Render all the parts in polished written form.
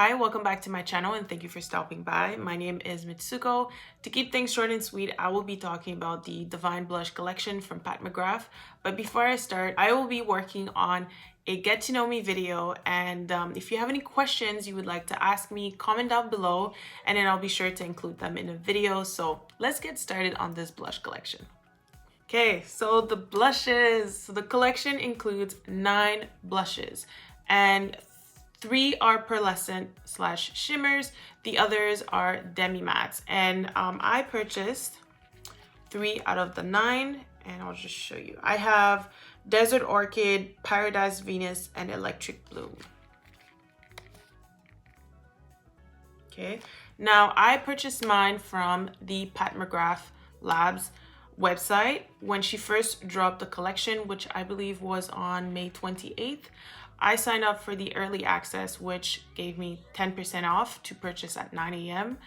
Hi, welcome back to my channel and thank you for stopping by. My name is Mitsuko. To keep things short and sweet, I will be talking about the Divine Blush collection from Pat McGrath. But before I start, I will be working on a get to know me video, and if you have any questions you would like to ask me, comment down below and then I'll be sure to include them in a video. So let's get started on this blush collection. Okay, so the blushes. So the collection includes 9 blushes and 3 are pearlescent / shimmers. The others are demi mattes. And I purchased 3 out of the 9, and I'll just show you. I have Desert Orchid, Paradise Venus, and Electric Bloom. Okay, now I purchased mine from the Pat McGrath Labs website when she first dropped the collection, which I believe was on May 28th. I signed up for the early access, which gave me 10% off to purchase at 9 a.m.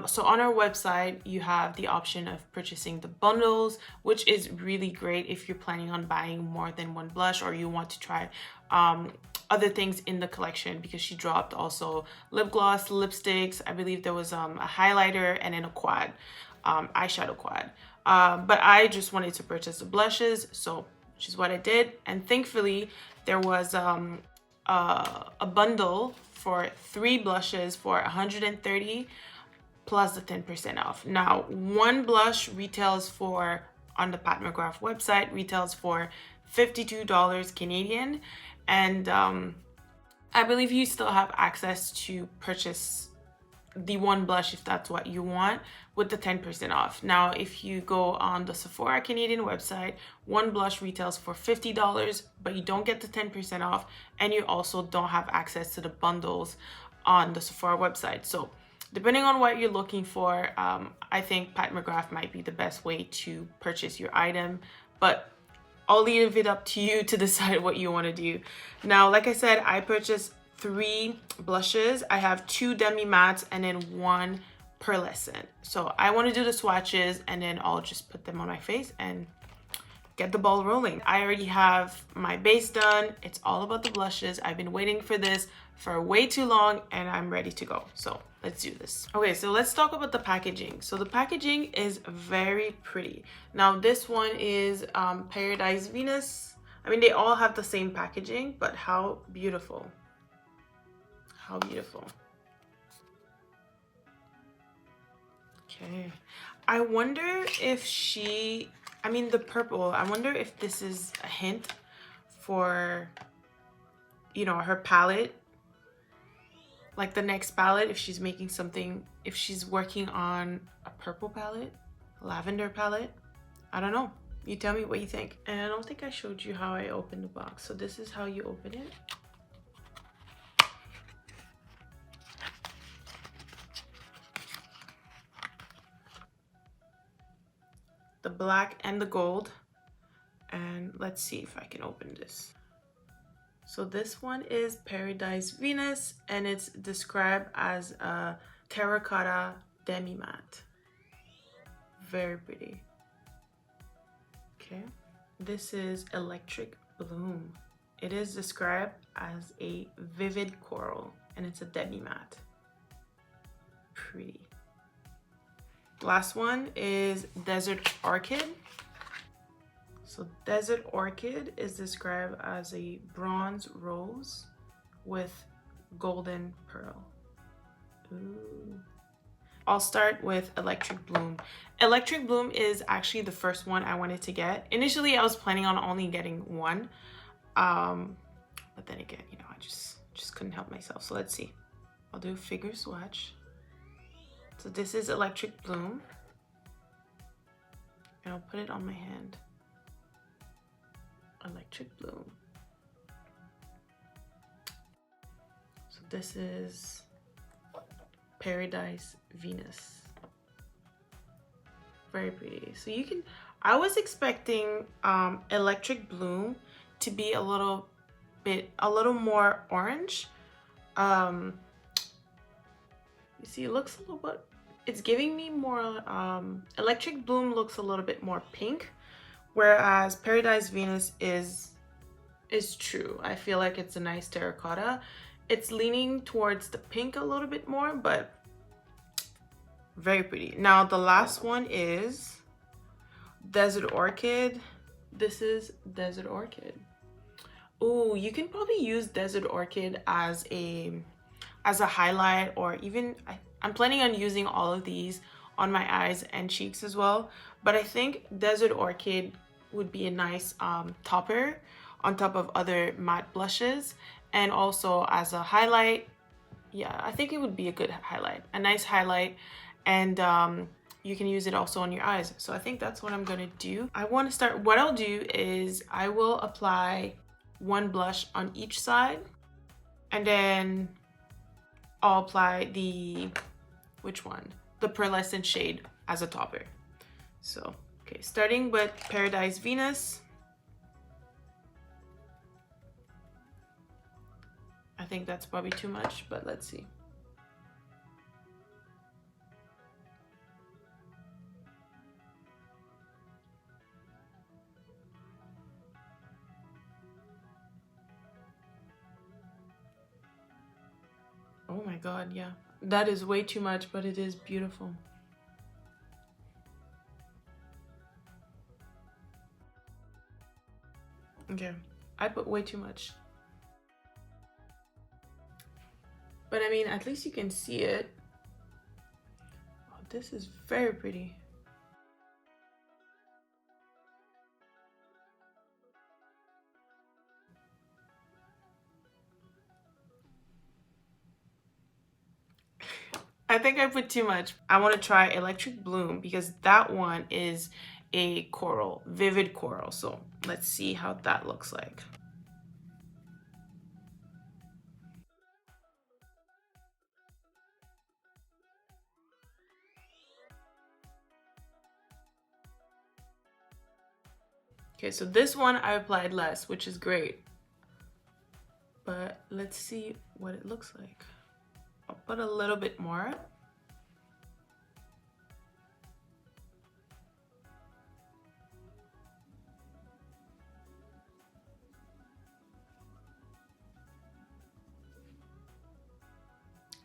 So on our website, you have the option of purchasing the bundles, which is really great if you're planning on buying more than one blush or you want to try other things in the collection, because she dropped also lip gloss, lipsticks. I believe there was a highlighter and then a quad, eyeshadow quad. But I just wanted to purchase the blushes, so which is what I did. And thankfully, there was a bundle for 3 blushes for $130 plus the 10% off. Now, one blush retails for, on the Pat McGrath website, retails for $52 Canadian. And I believe you still have access to purchase the one blush if that's what you want, with the 10% off. Now, if you go on the Sephora Canadian website, one blush retails for $50, but you don't get the 10% off, and you also don't have access to the bundles on the Sephora website. So depending on what you're looking for, I think Pat McGrath might be the best way to purchase your item, but I'll leave it up to you to decide what you want to do. Now, like I said, I purchased 3 blushes. I have 2 demi mattes and then 1 pearlescent. So I want to do the swatches and then I'll just put them on my face and get the ball rolling. I already have my base done. It's all about the blushes. I've been waiting for this for way too long and I'm ready to go. So let's do this. Okay, so let's talk about the packaging. So the packaging is very pretty. Now this one is Paradise Venus. I mean, they all have the same packaging, but how beautiful. How beautiful. Okay. I wonder if she, I mean the purple, I wonder if this is a hint for, you know, her palette. Like the next palette, if she's making something, if she's working on a purple palette, lavender palette. I don't know. You tell me what you think. And I don't think I showed you how I open the box. So this is how you open it. The black and the gold. And let's see if I can open this. So this one is Paradise Venus and it's described as a terracotta demi matte. Very pretty. Okay. This is Electric Bloom. It is described as a vivid coral and it's a demi matte. Pretty. Last one is Desert Orchid. So Desert Orchid is described as a bronze rose with golden pearl. Ooh. I'll start with Electric Bloom. Electric Bloom is actually the first one I wanted to get. Initially, I was planning on only getting one. But then again, you know, I just couldn't help myself. So let's see. I'll do a figure swatch. So this is Electric Bloom. And I'll put it on my hand. Electric Bloom. So this is Paradise Venus. Very pretty. So you can, I was expecting Electric Bloom to be a little more orange. You see, it looks a little bit, it's giving me more, Electric Bloom looks a little bit more pink, whereas Paradise Venus is true. I feel like it's a nice terracotta It's leaning towards the pink a little bit more, but very pretty. Now the last one is Desert Orchid. This is Desert Orchid. Oh, you can probably use Desert Orchid as a highlight, or even I'm planning on using all of these on my eyes and cheeks as well. But I think Desert Orchid would be a nice topper on top of other matte blushes, and also as a highlight. Yeah, I think it would be a good highlight, a nice highlight, and you can use it also on your eyes. So I think that's what I'm gonna do. I want to start, what I'll do is I will apply one blush on each side, and then I'll apply the, which one? The pearlescent shade as a topper. So, okay, starting with Paradise Venus. I think that's probably too much, but let's see. Oh my God, yeah. That is way too much, but it is beautiful. Okay, I put way too much. But I mean, at least you can see it. Oh, this is very pretty. I think I put too much. I want to try Electric Bloom because that one is a coral, vivid coral. So let's see how that looks like. Okay, so this one I applied less, which is great. But let's see what it looks like. I'll put a little bit more.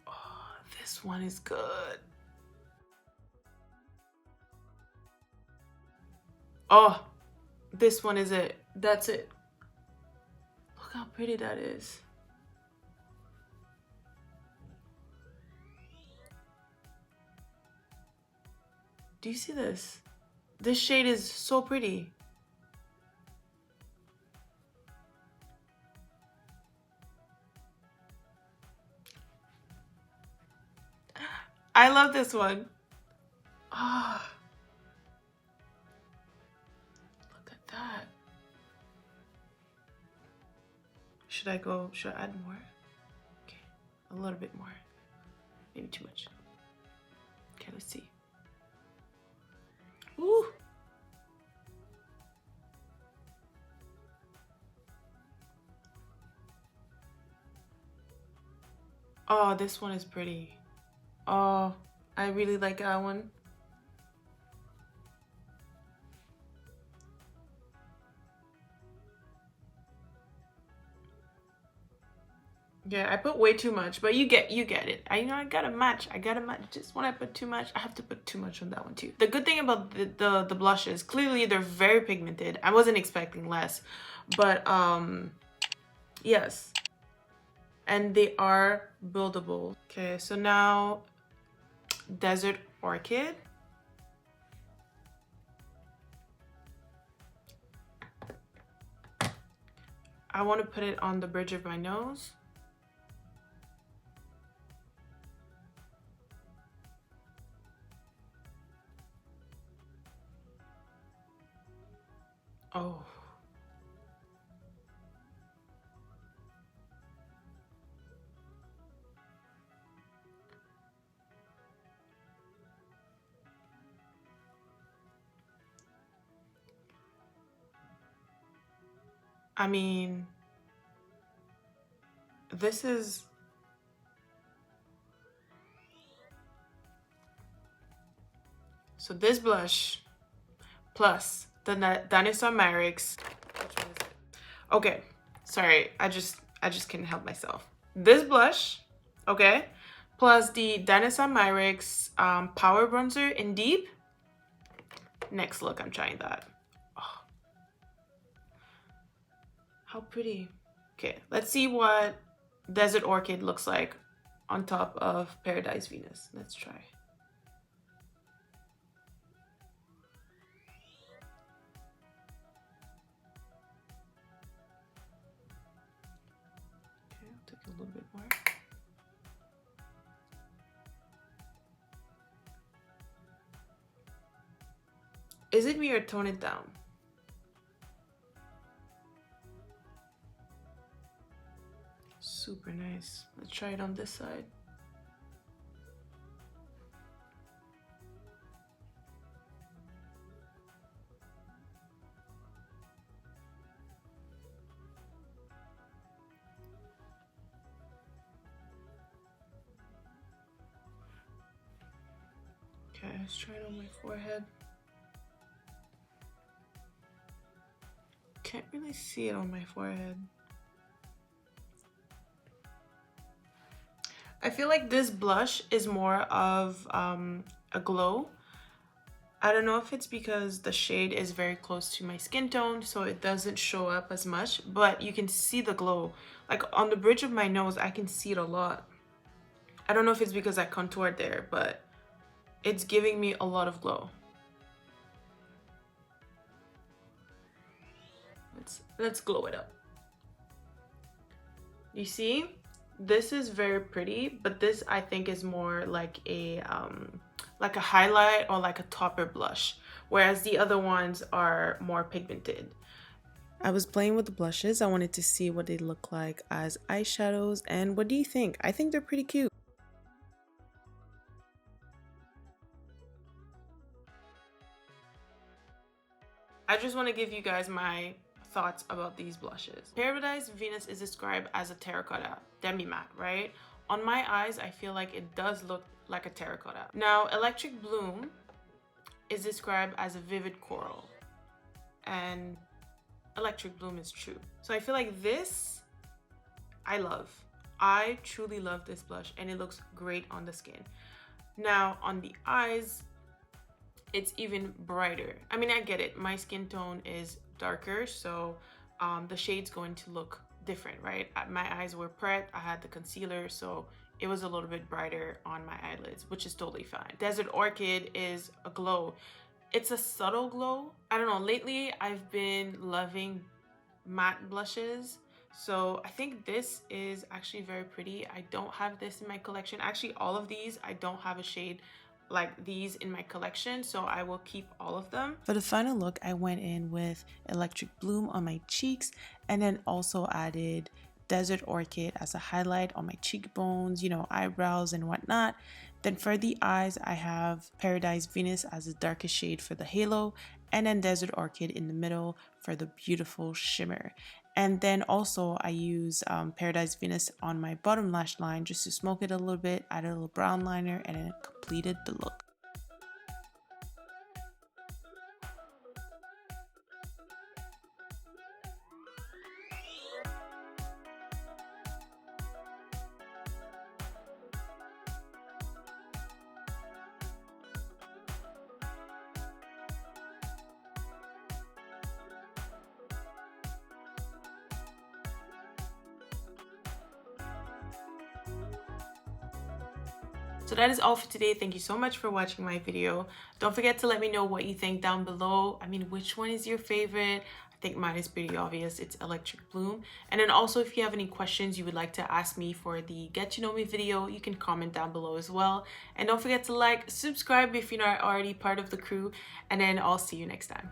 Oh, this one is good. Oh, this one is it. That's it. Look how pretty that is. Do you see this? This shade is so pretty. I love this one. Ah, oh, look at that. Should I add more? Okay, a little bit more. Maybe too much. Okay, let's see. Ooh. Oh, this one is pretty. Oh, I really like that one. Yeah, I put way too much, but you get it. I gotta match. Just when I put too much, I have to put too much on that one too. The good thing about the blushes, clearly they're very pigmented. I wasn't expecting less, but yes. And they are buildable. Okay, so now Desert Orchid. I want to put it on the bridge of my nose. Oh. I mean, this is... So this blush plus the Dinosaur Marix. Which one is it? Okay, sorry, I just couldn't help myself. this blush, okay, plus the Danessa Myricks Power Bronzer in Deep. Next look, I'm trying that. Oh, how pretty. Okay, let's see what Desert Orchid looks like on top of Paradise Venus. Let's try. Okay, I'll take a little bit more. Is it me or tone it down? Super nice. Let's try it on this side. Okay, let's try it on my forehead. Can't really see it on my forehead. I feel like this blush is more of a glow. I don't know if it's because the shade is very close to my skin tone, so it doesn't show up as much, but you can see the glow. Like on the bridge of my nose, I can see it a lot. I don't know if it's because I contoured there, but it's giving me a lot of glow. Let's glow it up. You see, this is very pretty, but this I think is more like a highlight or like a topper blush, whereas the other ones are more pigmented. I was playing with the blushes. I wanted to see what they look like as eyeshadows, and what do you think? I think they're pretty cute. I just want to give you guys my thoughts about these blushes. Paradise Venus is described as a terracotta demi-matte, right? On my eyes, I feel like it does look like a terracotta. Now, Electric Bloom is described as a vivid coral, and Electric Bloom is true. So I feel like this, I love. I truly love this blush, and it looks great on the skin. Now, on the eyes, it's even brighter. I mean, I get it. My skin tone is darker, so the shade's going to look different, right? My eyes were prepped, I had the concealer, so it was a little bit brighter on my eyelids, which is totally fine. Desert Orchid is a glow. It's a subtle glow. I don't know, lately I've been loving matte blushes, so I think this is actually very pretty. I don't have this in my collection. Actually, all of these, I don't have a shade like these in my collection, so I will keep all of them. For the final look, I went in with Electric Bloom on my cheeks, and then also added Desert Orchid as a highlight on my cheekbones, you know, eyebrows and whatnot. Then for the eyes, I have Paradise Venus as the darkest shade for the halo, and then Desert Orchid in the middle for the beautiful shimmer. And then also I use Paradise Venus on my bottom lash line just to smoke it a little bit, add a little brown liner, and then it completed the look. So that is all for today. Thank you so much for watching my video. Don't forget to let me know what you think down below. I mean, which one is your favorite? I think mine is pretty obvious. It's Electric Bloom. And then also, if you have any questions you would like to ask me for the Get to Know Me video, you can comment down below as well. And don't forget to like, subscribe if you're not already part of the crew. And then I'll see you next time.